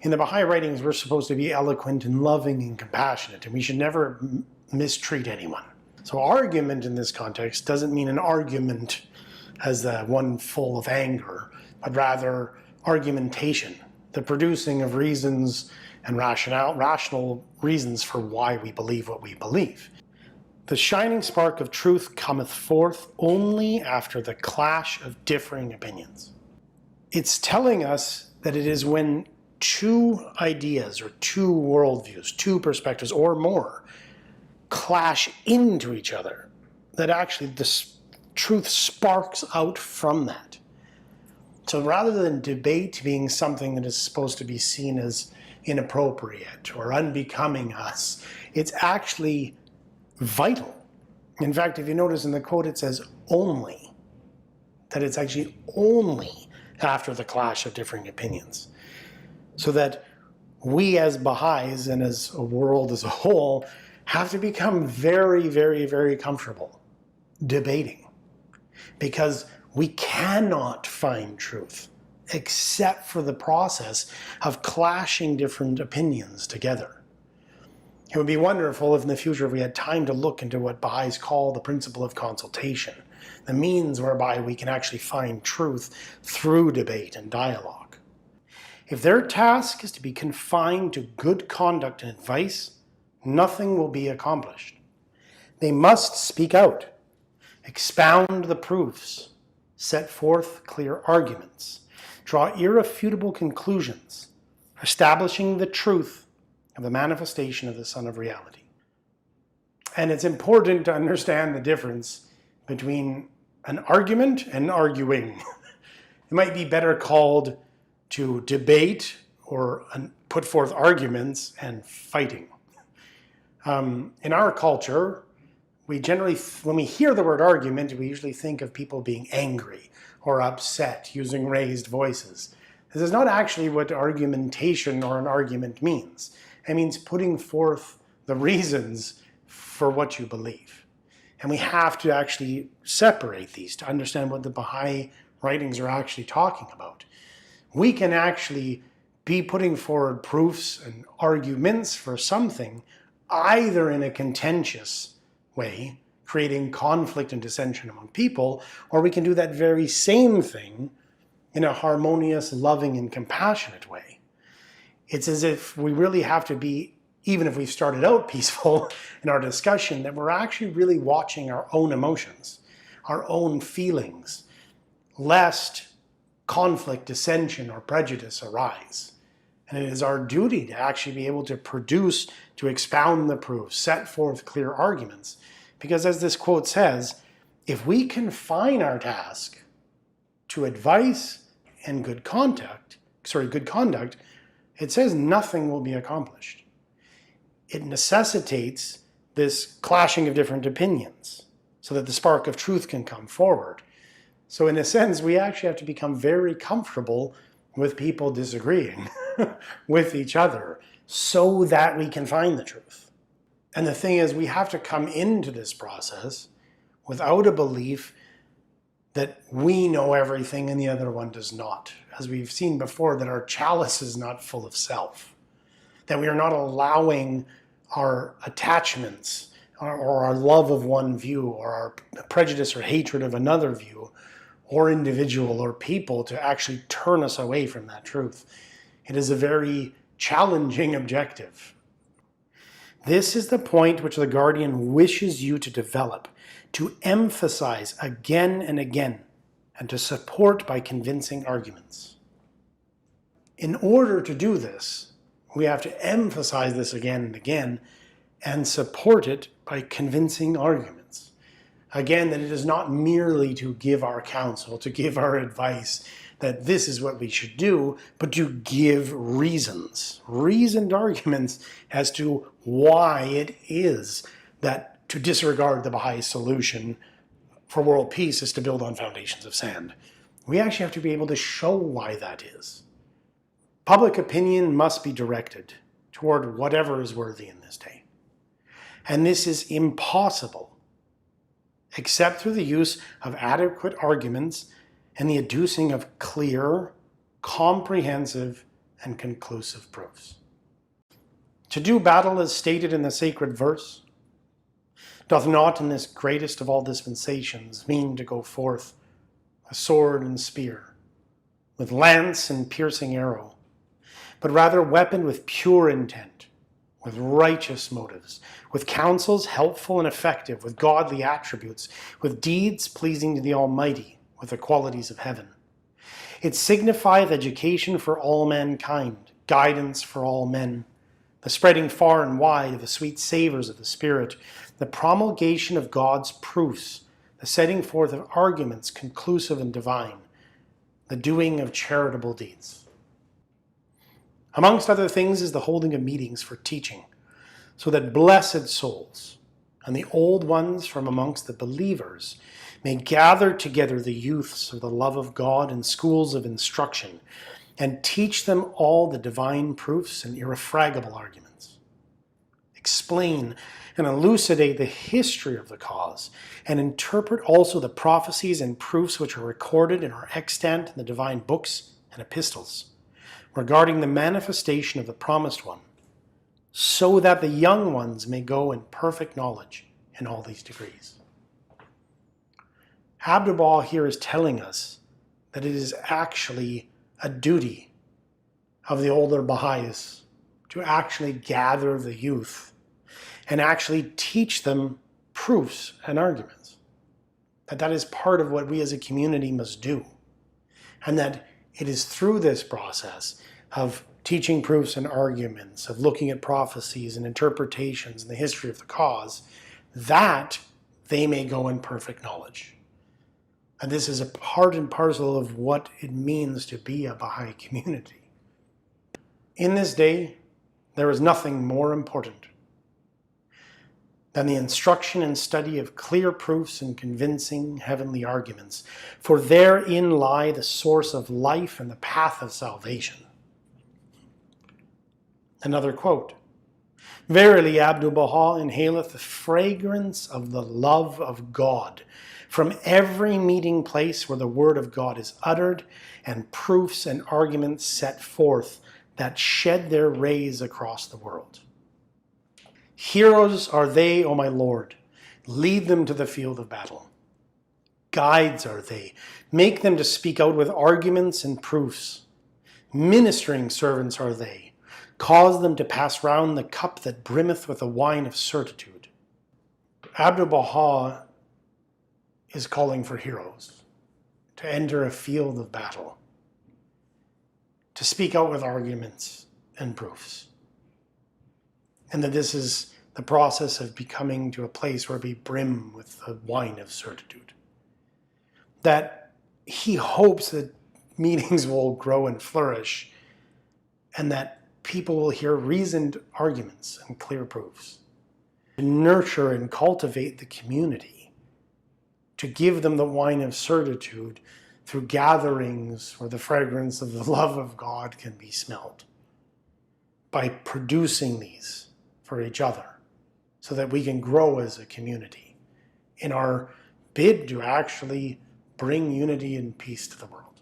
In the Baha'i writings, we're supposed to be eloquent and loving and compassionate, and we should never mistreat anyone. So argument in this context doesn't mean an argument as the one full of anger, but rather argumentation, the producing of reasons and rational reasons for why we believe what we believe. The shining spark of truth cometh forth only after the clash of differing opinions. It's telling us that it is when two ideas or two worldviews, two perspectives or more clash into each other that actually the truth sparks out from that. So rather than debate being something that is supposed to be seen as inappropriate or unbecoming us, it's actually vital. In fact, if you notice in the quote, it says only, that it's actually only after the clash of differing opinions. So that we as Baha'is and as a world as a whole have to become very, very, very comfortable debating. Because we cannot find truth except for the process of clashing different opinions together. It would be wonderful if in the future we had time to look into what Baha'is call the principle of consultation, the means whereby we can actually find truth through debate and dialogue. If their task is to be confined to good conduct and advice, nothing will be accomplished. They must speak out, expound the proofs, set forth clear arguments, draw irrefutable conclusions, establishing the truth of the manifestation of the Son of Reality. And it's important to understand the difference between an argument and arguing. It might be better called to debate or put forth arguments and fighting. In our culture, we generally, when we hear the word argument, we usually think of people being angry or upset, using raised voices. This is not actually what argumentation or an argument means. It means putting forth the reasons for what you believe. And we have to actually separate these to understand what the Baha'i writings are actually talking about. We can actually be putting forward proofs and arguments for something either in a contentious way, creating conflict and dissension among people, or we can do that very same thing in a harmonious, loving, and compassionate way. It's as if we really have to be, even if we've started out peaceful in our discussion, that we're actually really watching our own emotions, our own feelings, lest conflict, dissension, or prejudice arise. And it is our duty to actually be able to produce, to expound the proofs, set forth clear arguments. Because as this quote says, if we confine our task to advice and good conduct, it says nothing will be accomplished. It necessitates this clashing of different opinions so that the spark of truth can come forward. So in a sense, we actually have to become very comfortable with people disagreeing with each other so that we can find the truth. And the thing is, we have to come into this process without a belief that we know everything and the other one does not. As we've seen before, that our chalice is not full of self. That we are not allowing our attachments or our love of one view or our prejudice or hatred of another view or individual or people to actually turn us away from that truth. It is a very challenging objective. This is the point which the guardian wishes you to develop, to emphasize again and again, and to support by convincing arguments. In order to do this, we have to emphasize this again and again and support it by convincing arguments. Again, that it is not merely to give our counsel, to give our advice, that this is what we should do, but to give reasons, reasoned arguments as to why it is that to disregard the Baha'i solution for world peace is to build on foundations of sand. We actually have to be able to show why that is. Public opinion must be directed toward whatever is worthy in this day. And this is impossible except through the use of adequate arguments and the adducing of clear, comprehensive, and conclusive proofs. To do battle, as stated in the sacred verse, doth not in this greatest of all dispensations mean to go forth with sword and spear, with lance and piercing arrow, but rather weaponed with pure intent, with righteous motives, with counsels helpful and effective, with godly attributes, with deeds pleasing to the Almighty, with the qualities of heaven. It signifieth education for all mankind, guidance for all men, the spreading far and wide of the sweet savours of the Spirit, the promulgation of God's proofs, the setting forth of arguments conclusive and divine, the doing of charitable deeds. Amongst other things is the holding of meetings for teaching, so that blessed souls and the old ones from amongst the believers may gather together the youths of the love of God in schools of instruction, and teach them all the divine proofs and irrefragable arguments. Explain and elucidate the history of the cause, and interpret also the prophecies and proofs which are recorded and are extant in the divine books and epistles, regarding the manifestation of the promised one, so that the young ones may go in perfect knowledge in all these degrees. Abdu'l-Baha here is telling us that it is actually a duty of the older Baha'is to actually gather the youth and actually teach them proofs and arguments. That is part of what we as a community must do. And that it is through this process of teaching proofs and arguments, of looking at prophecies and interpretations and the history of the cause, that they may go in perfect knowledge. And this is a part and parcel of what it means to be a Baha'i community. In this day, there is nothing more important than the instruction and study of clear proofs and convincing heavenly arguments, for therein lie the source of life and the path of salvation. Another quote, "Verily Abdu'l-Baha inhaleth the fragrance of the love of God from every meeting place where the word of God is uttered and proofs and arguments set forth that shed their rays across the world. Heroes are they, O my Lord, lead them to the field of battle. Guides are they, make them to speak out with arguments and proofs. Ministering servants are they, cause them to pass round the cup that brimmeth with the wine of certitude." Abdu'l-Baha is calling for heroes to enter a field of battle, to speak out with arguments and proofs. And that this is the process of becoming to a place where we brim with the wine of certitude. That he hopes that meetings will grow and flourish, and that people will hear reasoned arguments and clear proofs. To nurture and cultivate the community, to give them the wine of certitude through gatherings where the fragrance of the love of God can be smelled, by producing these for each other, so that we can grow as a community in our bid to actually bring unity and peace to the world.